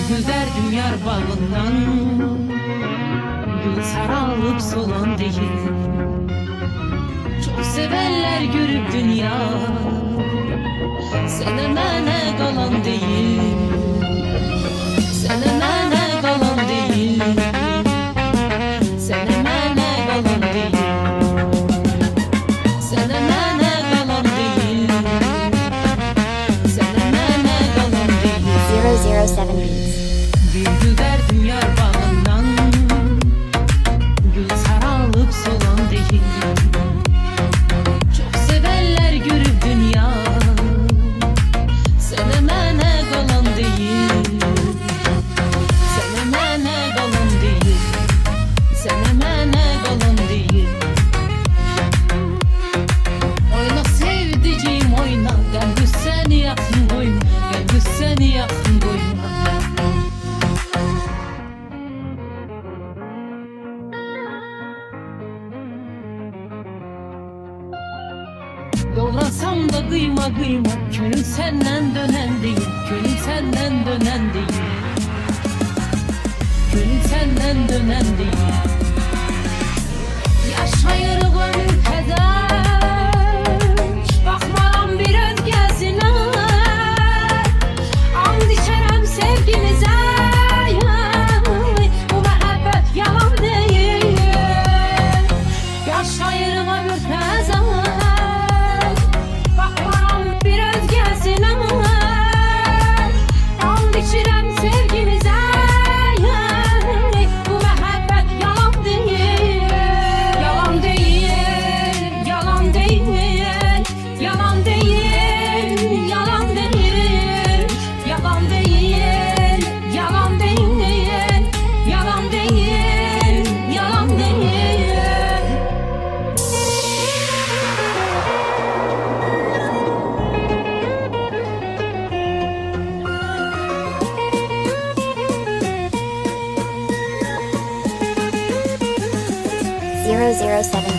Güldü derdim yar bağından, gül saralıp solan değil. Çok severler görüp dünya, sen emene kalan değil. Sen emene kalan değil. Sen emene kalan değil. Sen emene kalan değil. Sen emene kalan değil. 007 Beats. Güldü derdim yar bağından, gül saralıp solan değil. Çok severler görüp dünya, sen emene kalan değil. Sen emene kalan değil. Sen emene kalan değil. Oyna sevdiceğim oyna, gel seni yakın koyma, gel seni yakın koyma. Yollasam da kıyma kıyma, gönül senden dönen değil. Gönül senden dönen değil. Gönül senden dönen değil. Yaşayır gönül keder, bakmam bir özgesine. And içerem sevgimize, bu muhabbet yalan değil. Yaşayır gönül keder, bakmam bir özgesine. And içerem sevgimize, bu muhabbet yalan değil. Yalan değil, yalan değil, yalan değil, yalan değil, yalan değil, yalan değil, yalan değil, yalan değil. 007